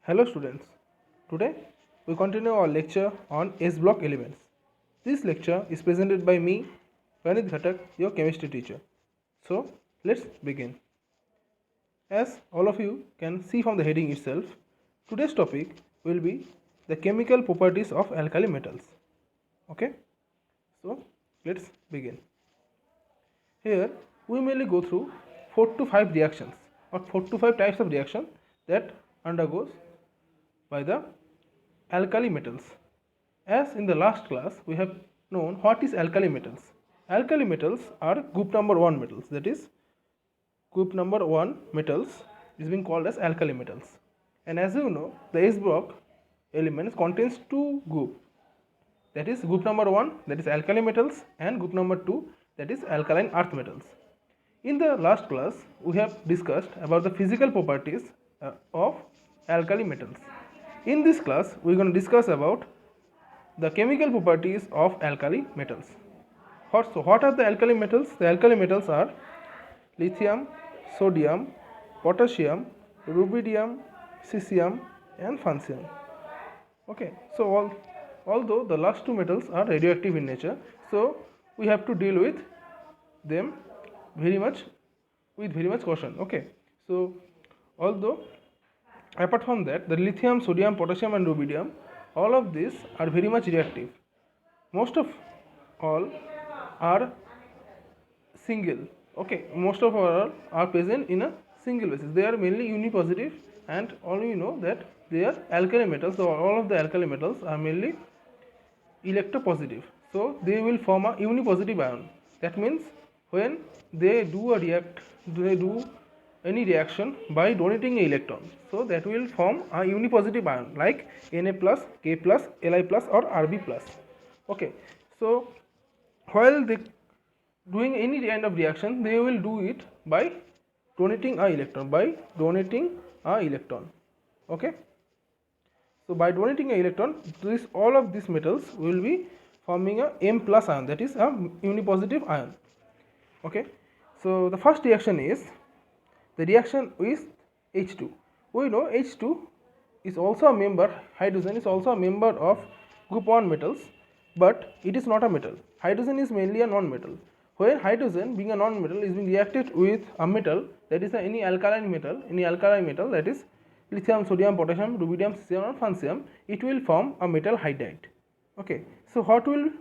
Hello students, today we continue our lecture on S block elements. This lecture is presented by me, Pranit Ghatak, your chemistry teacher. So let's begin. As all of you can see from the heading itself, today's topic will be the chemical properties of alkali metals. Okay, so let's begin. Here we mainly go through 4 to 5 reactions or 4 to 5 types of reaction that undergoes by the alkali metals. As in the last class we have known what is alkali metals. Alkali metals are group number 1 metals, that is group number 1 metals is being called as alkali metals. And as you know, the S block elements contains two groups, that is group number 1, that is alkali metals, and group number 2, that is alkaline earth metals. In the last class we have discussed about the physical properties of alkali metals. In this class we are going to discuss about the chemical properties of alkali metals. So what are the alkali metals? The alkali metals are lithium, sodium, potassium, rubidium, cesium and francium. Okay, so although the last two metals are radioactive in nature, so we have to deal with them very much caution. Okay, so although apart from that, the lithium, sodium, potassium and rubidium, all of these are very much reactive. Most of all are single. Okay, most of all are present in a single basis. They are mainly unipositive, and all you know that they are alkali metals. So all of the alkali metals are mainly electropositive. So they will form a unipositive ion. That means when they do any reaction by donating an electron, so that will form a unipositive ion like Na plus, K plus, Li plus or Rb plus. Okay, so while they doing any kind of reaction, they will do it by donating a electron, okay, so by donating an electron, all of these metals will be forming a M plus ion, that is a unipositive ion. Okay, so the first reaction is the reaction with H2. We know H2 is also a member, hydrogen is also a member of group 1 metals, but it is not a metal. Hydrogen is mainly a non-metal. When hydrogen, being a non-metal, is being reacted with a metal, that is any alkaline metal, that is lithium, sodium, potassium, rubidium, cesium and francium, it will form a metal hydride. Okay, so what will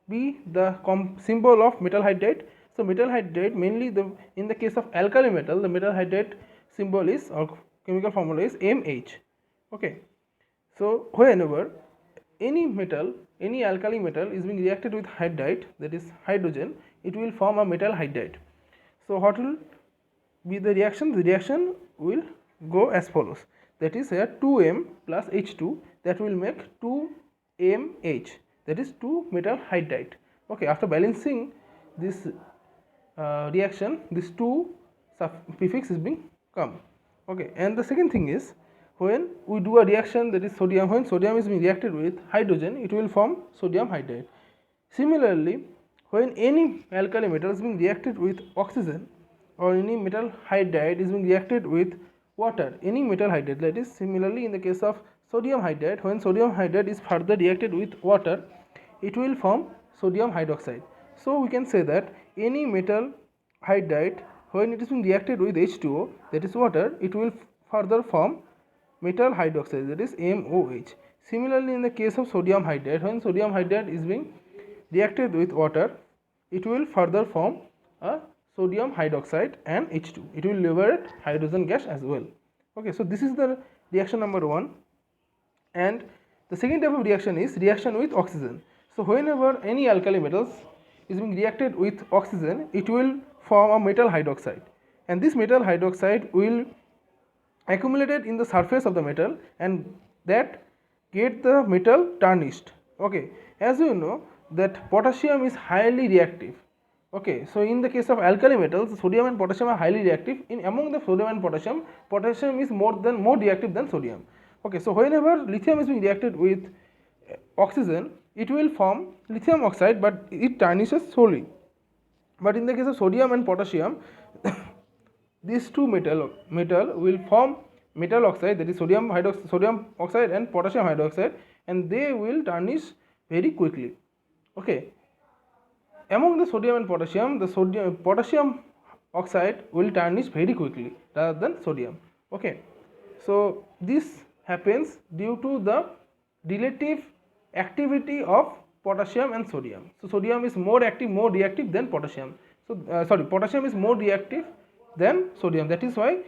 be the symbol of metal hydride? So metal hydride, mainly in the case of alkali metal, the metal hydride symbol is, or chemical formula is Mh. Okay, so whenever any metal, any alkali metal is being reacted with hydride, that is hydrogen, it will form a metal hydride. So what will be the reaction? The reaction will go as follows, that is here 2M plus H2, that will make 2MH, that is 2 metal hydride. Okay, after balancing this reaction, this 2 prefix is being come. Okay, and the second thing is, when we do a reaction, that is sodium, when sodium is being reacted with hydrogen, it will form sodium hydride. Similarly, when any alkali metal is being reacted with oxygen, or any metal hydride is being reacted with water, any metal hydride, that is similarly in the case of sodium hydride, when sodium hydride is further reacted with water, it will form sodium hydroxide. So we can say that any metal hydride, when it is being reacted with H2O, that is water, it will further form metal hydroxide, that is MOH. Similarly, in the case of sodium hydride, when sodium hydride is being reacted with water, it will further form a sodium hydroxide and H2. It will liberate hydrogen gas as well. Okay, so this is the reaction number 1. And the second type of reaction is reaction with oxygen. So whenever any alkali metals is being reacted with oxygen, it will form a metal hydroxide, and this metal hydroxide will accumulated in the surface of the metal, and that get the metal tarnished. Okay, as you know that potassium is highly reactive. Okay, so in the case of alkali metals, sodium and potassium are highly reactive. In among the sodium and potassium is more reactive than sodium. Okay, so whenever lithium is being reacted with oxygen, it will form lithium oxide, but it tarnishes solely. But in the case of sodium and potassium, these two metal will form metal oxide, that is sodium oxide and potassium hydroxide, and they will tarnish very quickly. Okay, among the sodium and potassium, the potassium oxide will tarnish very quickly rather than sodium. Okay, so this happens due to the relative activity of potassium and sodium. So sodium is more reactive than potassium. So potassium is more reactive than sodium. That is why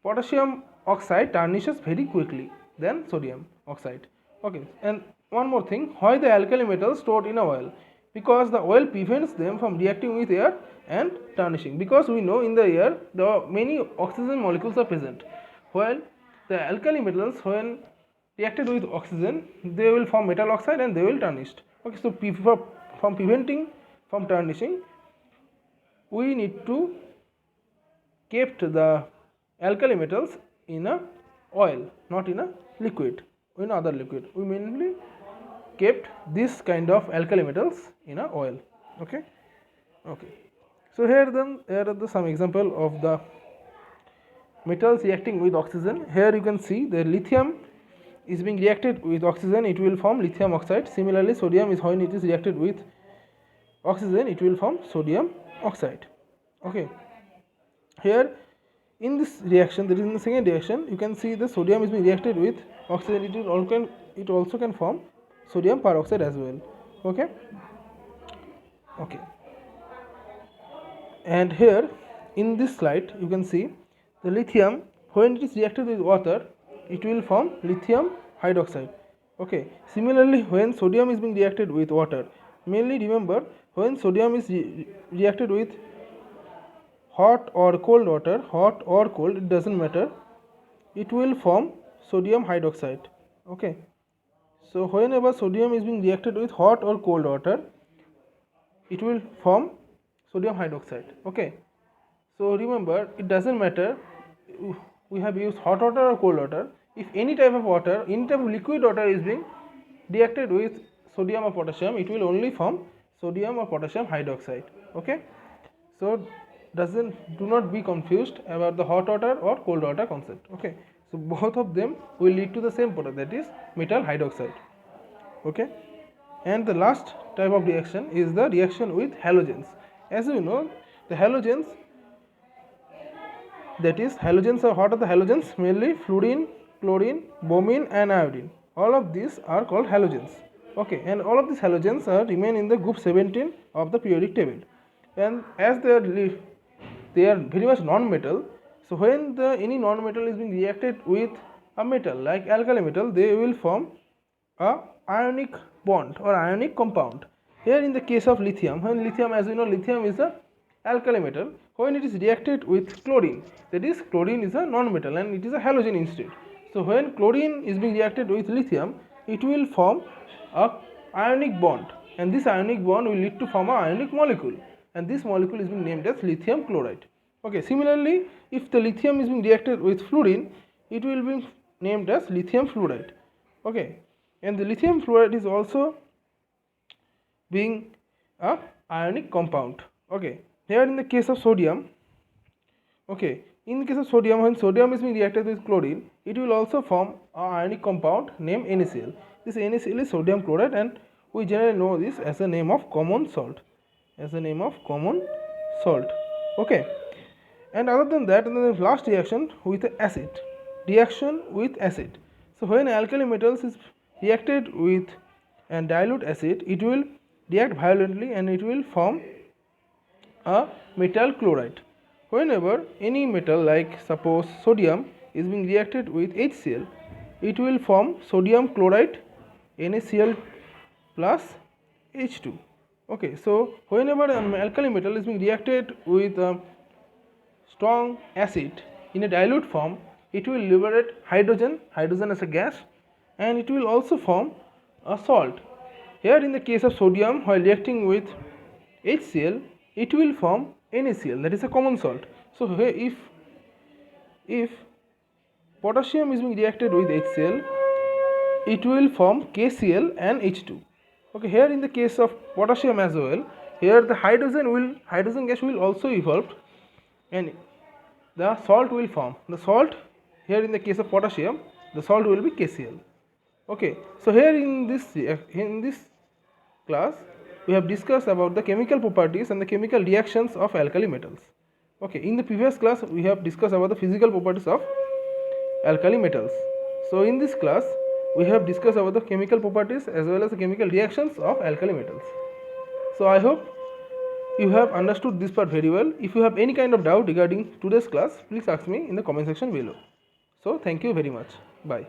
potassium oxide tarnishes very quickly than sodium oxide. Okay, and one more thing, why the alkali metals stored in a oil? Because the oil prevents them from reacting with air and tarnishing. Because we know in the air there are many oxygen molecules are present, while the alkali metals, when reacted with oxygen, they will form metal oxide and they will tarnish. Okay, so from preventing from tarnishing, we need to kept the alkali metals in a oil, not in a liquid, in other liquid. We mainly kept this kind of alkali metals in a oil. Okay, so here are some example of the metals reacting with oxygen. Here you can see the lithium is being reacted with oxygen, it will form lithium oxide. Similarly, sodium is, when it is reacted with oxygen, it will form sodium oxide. Okay, here in this reaction, that is in the second reaction, you can see the sodium is being reacted with oxygen, it also can form sodium peroxide as well. Okay, and here in this slide you can see the lithium, when it is reacted with water, it will form lithium hydroxide. Okay, similarly, when sodium is being reacted with water, mainly remember, when sodium is reacted with hot or cold, it doesn't matter, it will form sodium hydroxide. Okay, so whenever sodium is being reacted with hot or cold water, it will form sodium hydroxide. Okay, so remember, it doesn't matter we have used hot water or cold water, if any type of water, any type of liquid water is being reacted with sodium or potassium, it will only form sodium or potassium hydroxide. Okay, so do not be confused about the hot water or cold water concept. Okay, so both of them will lead to the same product, that is metal hydroxide. Okay, and the last type of reaction is the reaction with halogens. As you know, the halogens, that is halogens are, what are the halogens? Mainly fluorine, chlorine, bromine and iodine. All of these are called halogens. Okay, and all of these halogens remain in the group 17 of the periodic table, and as they are very much non-metal, so when any non-metal is being reacted with a metal like alkali metal, they will form a ionic bond or ionic compound. Here in the case of lithium, when lithium, as you know, lithium is a alkali metal, when it is reacted with chlorine, that is chlorine is a non-metal and it is a halogen instead. So when chlorine is being reacted with lithium, it will form a ionic bond, and this ionic bond will lead to form a ionic molecule, and this molecule is being named as lithium chloride. Okay, similarly, if the lithium is being reacted with fluorine, it will be named as lithium fluoride. Okay, and the lithium fluoride is also being a ionic compound. Okay, here in the case of sodium, okay, in the case of sodium, when sodium is being reacted with chlorine, it will also form a ionic compound named NaCl. This NaCl is sodium chloride, and we generally know this as a name of common salt, Okay, and other than that, and then the last reaction with acid, So when alkali metals is reacted with and dilute acid, it will react violently and it will form a metal chloride. Whenever any metal, like suppose sodium, is being reacted with HCl, it will form sodium chloride, NaCl plus H2. Okay, so whenever an alkali metal is being reacted with strong acid in a dilute form, it will liberate hydrogen as a gas, and it will also form a salt. Here in the case of sodium, while reacting with HCl, it will form NaCl, that is a common salt. So here if potassium is being reacted with HCl, it will form KCl and H2. Okay, here in the case of potassium as well, here the hydrogen gas will also evolve and the salt will form. The salt here in the case of potassium, the salt will be KCl. Okay, so here in this class we have discussed about the chemical properties and the chemical reactions of alkali metals. Okay, in the previous class we have discussed about the physical properties of alkali metals. So in this class we have discussed about the chemical properties as well as the chemical reactions of alkali metals. So I hope you have understood this part very well. If you have any kind of doubt regarding today's class, please ask me in the comment section below. So thank you very much. Bye.